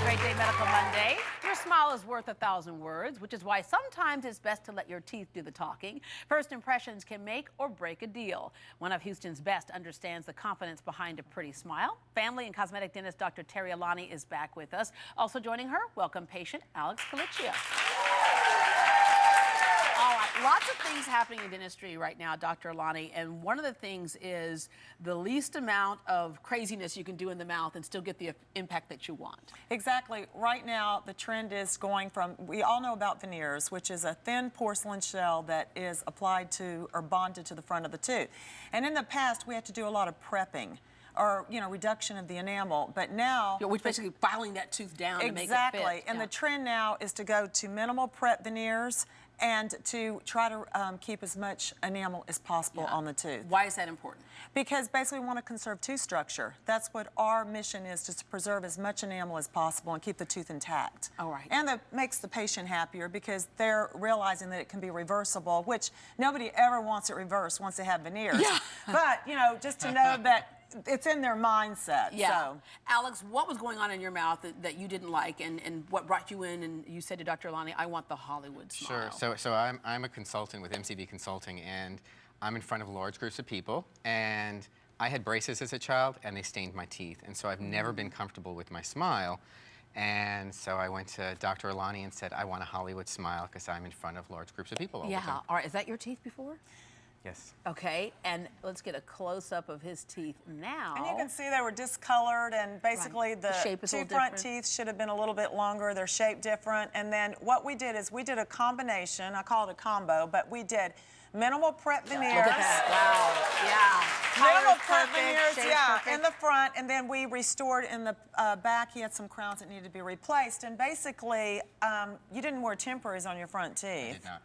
Great Day Medical Monday. Your smile is worth 1,000 words, which is why sometimes it's best to let your teeth do the talking. First impressions can make or break a deal. One of Houston's best understands the confidence behind a pretty smile. Family and cosmetic dentist Dr. TerriAlani is back with us. Also joining her, welcome patient Alex Galicia. All right, lots of things happening in dentistry right now, Dr. Alani, and one of the things is the least amount of craziness you can do in the mouth and still get the impact that you want. Exactly. Right now, the trend is going from, we all know about veneers, which is a thin porcelain shell that is applied to or bonded to the front of the tooth. And in the past, we had to do a lot of prepping, or, you know, reduction of the enamel, but now... Which basically filing that tooth down to make it fit. Exactly, and the trend now is to go to minimal prep veneers and to try to keep as much enamel as possible on the tooth. Why is that important? Because basically we want to conserve tooth structure. That's what our mission is, just to preserve as much enamel as possible and keep the tooth intact. All right. And that makes the patient happier because they're realizing that it can be reversible, which nobody ever wants it reversed once they have veneers. Yeah. But, you know, just to know that it's in their mindset. Yeah. So. Alex, what was going on in your mouth that you didn't like, and what brought you in and you said to Dr. Alani, I want the Hollywood smile? Sure. So I'm a consultant with MCV Consulting, and I'm in front of large groups of people, and I had braces as a child, and they stained my teeth, and so I've never been comfortable with my smile. And so I went to Dr. Alani and said, I want a Hollywood smile because I'm in front of large groups of people all the time. All right. Is that your teeth before? Yes. Okay, and let's get a close-up of his teeth now. And you can see they were discolored, and basically the two front teeth should have been a little bit longer. They're shaped different. And then what we did is we did a combination. I call it a combo, but we did minimal prep veneers. Look at that. Wow. Yeah. Minimal prep veneers, in the front, and then we restored in the back. He had some crowns that needed to be replaced, and basically, you didn't wear temporaries on your front teeth. I did not.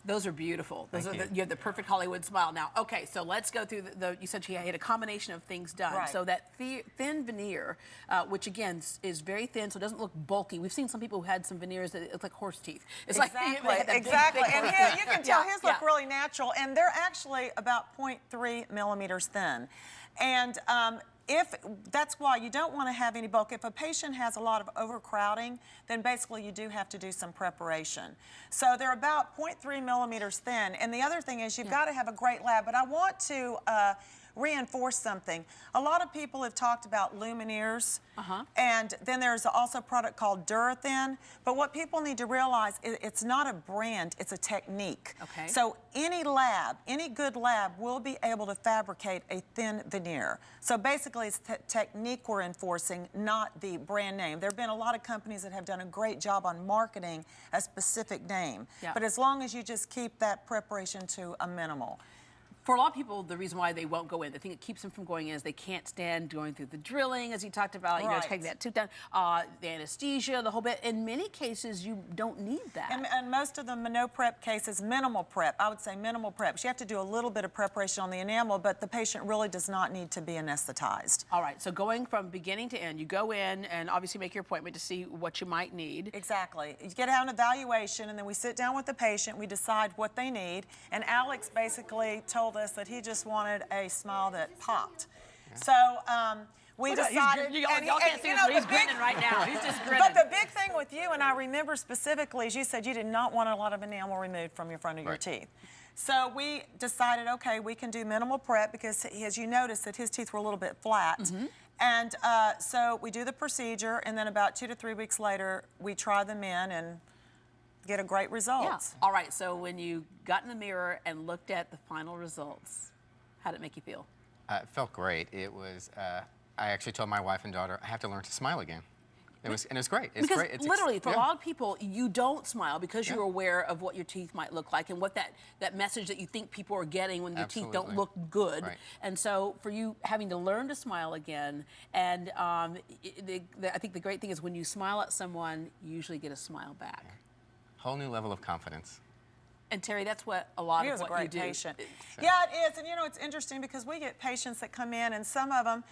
Those are beautiful. Thank you. You have the perfect Hollywood smile. Now, okay, so let's go through you said she had a combination of things done. Right. So that thin veneer, which again is very thin, so it doesn't look bulky. We've seen some people who had some veneers that look like horse teeth. It's exactly, like exactly. Big and horse here, teeth. you can tell his look really natural, and they're actually about 0.3 millimeters thin. And that's why you don't want to have any bulk. If a patient has a lot of overcrowding, then basically you do have to do some preparation. So they're about 0.3 millimeters thin. And the other thing is you've got to have a great lab. But I want to reinforce something. A lot of people have talked about lumineers, and then there's also a product called DuraThin. But what people need to realize is it's not a brand, it's a technique. Okay. So any lab, any good lab will be able to fabricate a thin veneer. So basically it's technique we're enforcing, not the brand name. There have been a lot of companies that have done a great job on marketing a specific name. Yeah. But as long as you just keep that preparation to a minimal. For a lot of people, the reason why they won't go in, the thing that keeps them from going in is they can't stand going through the drilling, as you talked about, you know, taking that tooth down, the anesthesia, the whole bit. In many cases, you don't need that. And most of the no prep cases, minimal prep. I would say minimal prep. You have to do a little bit of preparation on the enamel, but the patient really does not need to be anesthetized. All right, so going from beginning to end, you go in and obviously make your appointment to see what you might need. Exactly. You get out an evaluation, and then we sit down with the patient, we decide what they need, and Alex basically told us that he just wanted a smile that popped. So we decided... Y'all can't see this, but he's grinning right now. He's just grinning. But the big thing with you, and I remember specifically, is you said you did not want a lot of enamel removed from your front of your teeth. So we decided, okay, we can do minimal prep because, as you noticed, that his teeth were a little bit flat. And so we do the procedure, and then about 2 to 3 weeks later, we try them in and get a great results. All right, so when you got in the mirror and looked at the final results, how did it make you feel? It felt great. It was, I actually told my wife and daughter, I have to learn to smile again. And it was great. It's great. It's literally, for a lot of people, you don't smile because you're aware of what your teeth might look like and what that message that you think people are getting when your teeth don't look good. Right. And so for you having to learn to smile again, and I think the great thing is when you smile at someone, you usually get a smile back. Whole new level of confidence. And Terry, that's what a lot of what you do. Patient. Yeah, it is. And you know, it's interesting because we get patients that come in, and some of them,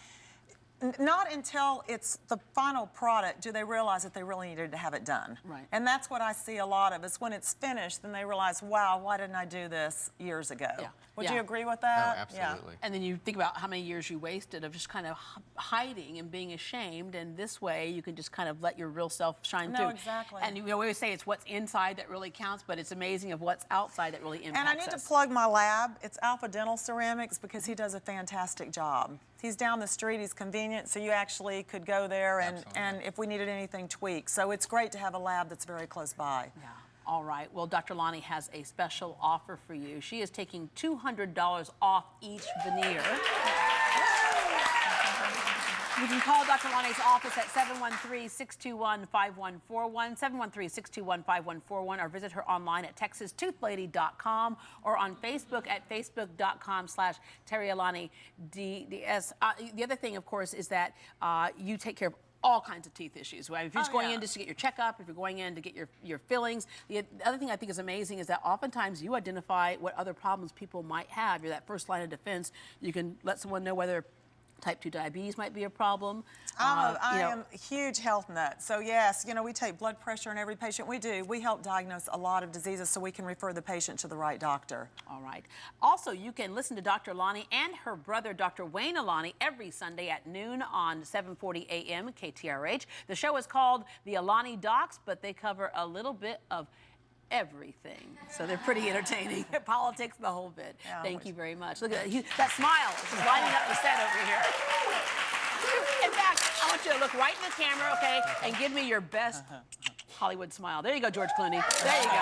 Not until it's the final product do they realize that they really needed to have it done. Right. And that's what I see a lot of, is when it's finished, then they realize, wow, why didn't I do this years ago? Yeah. Would Yeah. you agree with Oh, that? absolutely. And then you think about how many years you wasted of just kind of hiding and being ashamed, and this way you can just kind of let your real self shine No, through. exactly. And we always say it's what's inside that really counts, but it's amazing of what's outside that really impacts us. And I need to plug my lab. It's Alpha Dental Ceramics, because he does a fantastic job. He's down the street, he's convenient, so you actually could go there and if we needed anything tweaked. So it's great to have a lab that's very close by. Yeah. All right. Well, drAlani has a special offer for you. She is taking $200 off each veneer. You can call drAlani's office at 713-621-5141, 713-621-5141, or visit her online at TexasToothLady.com, or on Facebook at facebook.com/TerriAlani DDS. The other thing, of course, is that you take care of all kinds of teeth issues. Right? If you're just going in just to get your checkup, if you're going in to get your fillings. The other thing I think is amazing is that oftentimes you identify what other problems people might have. You're that first line of defense. You can let someone know whether type 2 diabetes might be a problem. I am a huge health nut. So yes, we take blood pressure in every patient we do. We help diagnose a lot of diseases so we can refer the patient to the right doctor. All right. Also, you can listen to drAlani and her brother, Dr. Wayne Alani, every Sunday at noon on 740 a.m. KTRH. The show is called The Alani Docs, but they cover a little bit of everything. So they're pretty entertaining. Politics, the whole bit. Yeah, Thank you very much. Look at that, that smile. She's lining up the set over here. In fact, I want you to look right in the camera, okay, and give me your best Hollywood smile. There you go, George Clooney. There you go.